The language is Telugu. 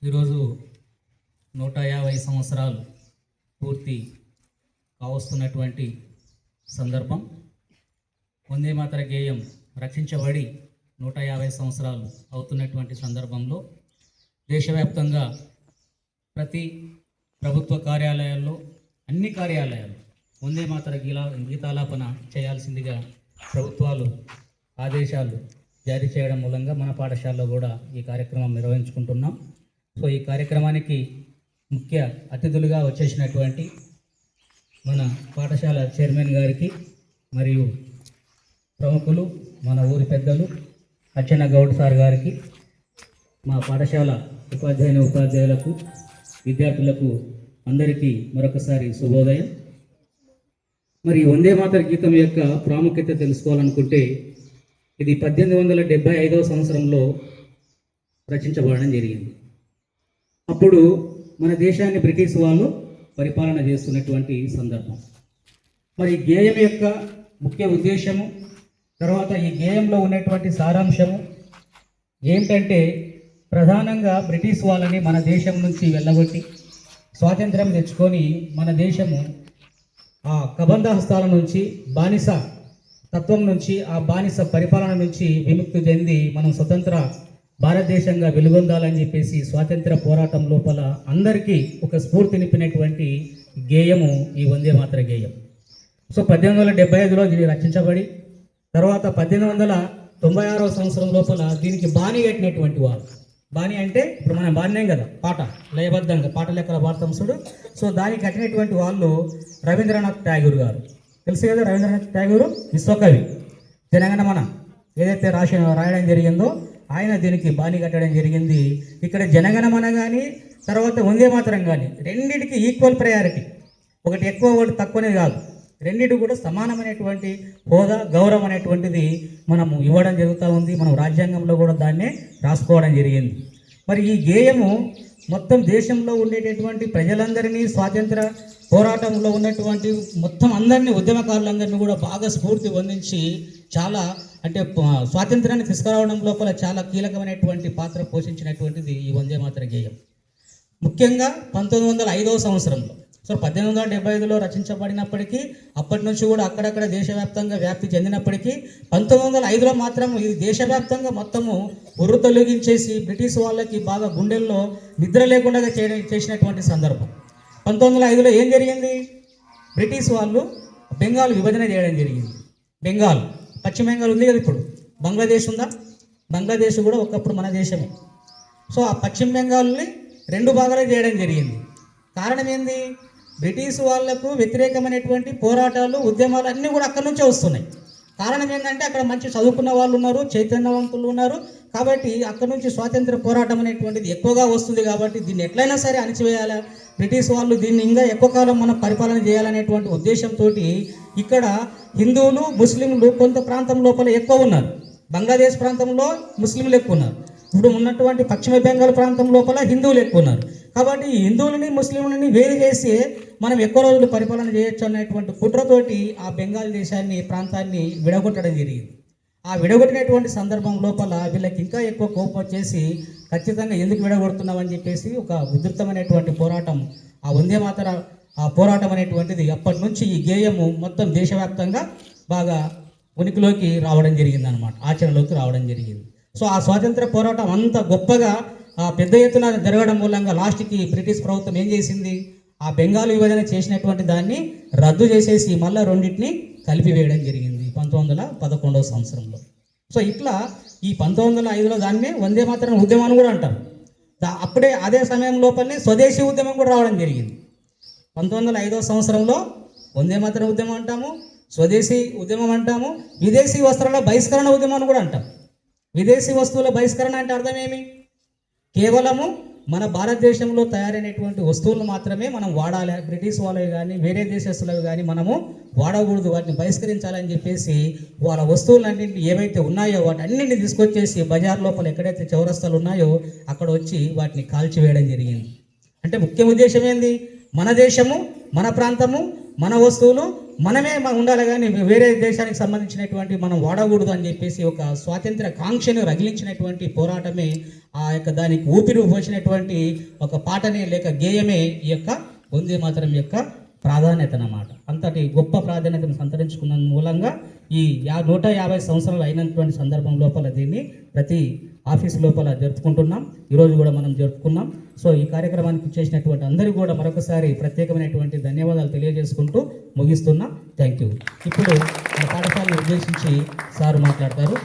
ఈరోజు 150 సంవత్సరాలు పూర్తి కావస్తున్నటువంటి సందర్భం. వందే మాతర గేయం రక్షించబడి 150 సంవత్సరాలు అవుతున్నటువంటి సందర్భంలో దేశవ్యాప్తంగా ప్రతి ప్రభుత్వ కార్యాలయాల్లో, అన్ని కార్యాలయాలు వందే మాతర గీతాలాపన చేయాల్సిందిగా ప్రభుత్వాలు ఆదేశాలు జారీ చేయడం మూలంగా మన పాఠశాలలో కూడా ఈ కార్యక్రమం నిర్వహించుకుంటున్నాం. సో ఈ కార్యక్రమానికి ముఖ్య అతిథులుగా వచ్చేసినటువంటి మన పాఠశాల చైర్మన్ గారికి మరియు ప్రముఖులు, మన ఊరి పెద్దలు అచ్చెన్న గౌడ్ సార్ గారికి, మా పాఠశాల ఉపాధ్యాయులకు, విద్యార్థులకు అందరికీ మరొకసారి శుభోదయం. మరి వందే మాతర గీతం యొక్క ప్రాముఖ్యత తెలుసుకోవాలనుకుంటే ఇది 1875వ సంవత్సరంలో రచించబడడం జరిగింది. అప్పుడు మన దేశాన్ని బ్రిటిష్ వాళ్ళు పరిపాలన చేస్తున్నటువంటి సందర్భం. మరి గేయం యొక్క ముఖ్య ఉద్దేశము, తర్వాత ఈ గేయంలో ఉన్నటువంటి సారాంశము ఏంటంటే ప్రధానంగా బ్రిటిష్ వాళ్ళని మన దేశం నుంచి వెళ్ళగొట్టి స్వాతంత్ర్యం తెచ్చుకొని మన దేశము ఆ కబంధ హస్తాల నుంచి, బానిస తత్వం నుంచి, ఆ బానిస పరిపాలన నుంచి విముక్తి చెంది మనం స్వతంత్ర భారతదేశంగా వెలుగొందాలని చెప్పేసి స్వాతంత్ర పోరాటం లోపల అందరికీ ఒక స్ఫూర్తి నింపినటువంటి గేయము ఈ వందే మాతర గేయం. సో 1875లో దీన్ని రచించబడి తర్వాత 1896వ సంవత్సరం లోపల దీనికి బాణీ కట్టినటువంటి వారు, బాణీ అంటే ఇప్పుడు మనం బాణ్యం కదా, పాట లయబద్ధంగా పాట లెక్కల వాడతాం చూడు. సో దానికి కట్టినటువంటి వాళ్ళు రవీంద్రనాథ్ ట్యాగూర్ గారు. తెలుసు కదా, రవీంద్రనాథ్ ట్యాగూర్ విశ్వకవి, జనగణమన ఏదైతే రాయడం జరిగిందో ఆయన దీనికి బాణీ కట్టడం జరిగింది. ఇక్కడ జనగణమన కానీ తర్వాత వందే మాతరం కానీ రెండింటికి ఈక్వల్ ప్రయారిటీ, ఒకటి ఎక్కువ ఒకటి తక్కువనే కాదు, రెండింటి కూడా సమానమైనటువంటి హోదా, గౌరవం అనేటువంటిది మనము ఇవ్వడం జరుగుతూ ఉంది. మనం రాజ్యాంగంలో కూడా దాన్నే రాసుకోవడం జరిగింది. మరి ఈ గేయము మొత్తం దేశంలో ఉండేటటువంటి ప్రజలందరినీ, స్వాతంత్ర పోరాటంలో ఉన్నటువంటి మొత్తం అందరినీ, ఉద్యమకారులందరినీ కూడా బాగా స్ఫూర్తి పొందించి చాలా అంటే స్వాతంత్రాన్ని తీసుకురావడం లోపల చాలా కీలకమైనటువంటి పాత్ర పోషించినటువంటిది ఈ వందే మాతర గేయం. ముఖ్యంగా 1905వ సంవత్సరంలో, సో 1875లో రచించబడినప్పటికీ అప్పటి నుంచి కూడా అక్కడక్కడ దేశవ్యాప్తంగా వ్యాప్తి చెందినప్పటికీ 1905లో మాత్రం ఇది దేశవ్యాప్తంగా మొత్తము ఉర్రు తొలగించేసి బ్రిటిష్ వాళ్ళకి బాగా గుండెల్లో నిద్ర లేకుండా చేసినటువంటి సందర్భం. 1905లో ఏం జరిగింది? బ్రిటిష్ వాళ్ళు బెంగాల్ విభజన చేయడం జరిగింది. బెంగాల్, పశ్చిమ బెంగాల్ ఉంది కదా, ఇప్పుడు బంగ్లాదేశ్ ఉందా? బంగ్లాదేశ్ కూడా ఒకప్పుడు మన దేశమే. సో ఆ పశ్చిమ బెంగాల్ని 2 భాగాలు చేయడం జరిగింది. కారణం ఏంది? బ్రిటిష్ వాళ్లకు వ్యతిరేకమైనటువంటి పోరాటాలు, ఉద్యమాలు అన్నీ కూడా అక్కడి నుంచే వస్తున్నాయి. కారణం ఏంటంటే అక్కడ మంచి చదువుకున్న వాళ్ళు ఉన్నారు, చైతన్యవంతులు ఉన్నారు, కాబట్టి అక్కడ నుంచి స్వాతంత్ర పోరాటం అనేటువంటిది ఎక్కువగా వస్తుంది. కాబట్టి దీన్ని ఎట్లయినా సరే అణచివేయాలి, బ్రిటిష్ వాళ్ళు దీన్ని ఇంకా ఎక్కువ కాలం మనం పరిపాలన చేయాలనేటువంటి ఉద్దేశంతో ఇక్కడ హిందువులు, ముస్లింలు కొంత ప్రాంతం లోపల ఎక్కువ ఉన్నారు. బంగ్లాదేశ్ ప్రాంతంలో ముస్లింలు ఎక్కువ ఉన్నారు. ఇప్పుడు ఉన్నటువంటి పశ్చిమ బెంగాల్ ప్రాంతం లోపల హిందువులు ఎక్కువ ఉన్నారు. కాబట్టి ఈ హిందువులని, ముస్లింలని వేరు చేసి మనం ఎక్కువ రోజులు పరిపాలన చేయొచ్చు అనేటువంటి కుట్రతోటి ఆ బెంగాల్ దేశాన్ని, ప్రాంతాన్ని విడగొట్టడం జరిగింది. ఆ విడగొట్టినటువంటి సందర్భం లోపల వీళ్ళకి ఇంకా ఎక్కువ కోపం వచ్చేసి ఖచ్చితంగా ఎందుకు విడగొడుతున్నామని చెప్పేసి ఒక ఉధృతమైనటువంటి పోరాటం, ఆ వందే మాతర ఆ పోరాటం అనేటువంటిది అప్పటి నుంచి ఈ గేయము మొత్తం దేశవ్యాప్తంగా బాగా ఉనికిలోకి రావడం జరిగింది అన్నమాట, ఆచరణలోకి రావడం జరిగింది. సో ఆ స్వాతంత్ర పోరాటం అంత గొప్పగా పెద్ద ఎత్తున జరగడం మూలంగా లాస్ట్కి బ్రిటిష్ ప్రభుత్వం ఏం చేసింది? ఆ బెంగాల్ విభజన చేసినటువంటి దాన్ని రద్దు చేసేసి మళ్ళీ రెండింటిని కలిపివేయడం జరిగింది 1911వ సంవత్సరంలో. సో ఇట్లా ఈ 1905లో దాన్ని వందే మాతరం ఉద్యమాన్ని కూడా అంటారు. అప్పుడే అదే సమయం లోపలనే స్వదేశీ ఉద్యమం కూడా రావడం జరిగింది. 1905వ సంవత్సరంలో వందే మాతరం ఉద్యమం అంటాము, స్వదేశీ ఉద్యమం అంటాము, విదేశీ వస్త్రాల బహిష్కరణ ఉద్యమాన్ని కూడా అంటాం. విదేశీ వస్తువుల బహిష్కరణ అంటే అర్థం ఏమి? కేవలము మన భారతదేశంలో తయారైనటువంటి వస్తువులు మాత్రమే మనం వాడాలి, బ్రిటిష్ వాళ్ళవి కానీ వేరే దేశస్తులవి కానీ మనము వాడకూడదు, వాటిని బహిష్కరించాలని చెప్పేసి వాళ్ళ వస్తువులన్నింటినీ ఏవైతే ఉన్నాయో వాటి అన్నింటినీ తీసుకొచ్చేసి బజార్ లోపల ఎక్కడైతే చౌరస్తాలు ఉన్నాయో అక్కడ వచ్చి వాటిని కాల్చివేయడం జరిగింది. అంటే ముఖ్య ఉద్దేశం ఏంది? మన దేశము, మన ప్రాంతము, మన వస్తువులు మనమే ఉండాలి కానీ వేరే దేశానికి సంబంధించినటువంటి మనం వాడకూడదు అని చెప్పేసి ఒక స్వాతంత్ర కాంక్షను రగిలించినటువంటి పోరాటమే ఆ యొక్క దానికి ఊపిరి పోసినటువంటి ఒక పాటనే లేక గేయమే ఈ యొక్క వందే మాతరం యొక్క ప్రాధాన్యత అన్నమాట. అంతటి గొప్ప ప్రాధాన్యతను సంతరించుకున్న మూలంగా ఈ 150 సంవత్సరాలు అయినటువంటి సందర్భం లోపల దీన్ని ప్రతి ఆఫీస్ లోపల జరుపుకుంటున్నాం. ఈరోజు కూడా మనం జరుపుకున్నాం. సో ఈ కార్యక్రమానికి చేసినటువంటి అందరికీ కూడా మరొకసారి ప్రత్యేకమైనటువంటి ధన్యవాదాలు తెలియజేసుకుంటూ ముగిస్తున్నాం. Thank you. ఇప్పుడు మన పాఠశాలను ఉద్దేశించి సారు మాట్లాడతారు.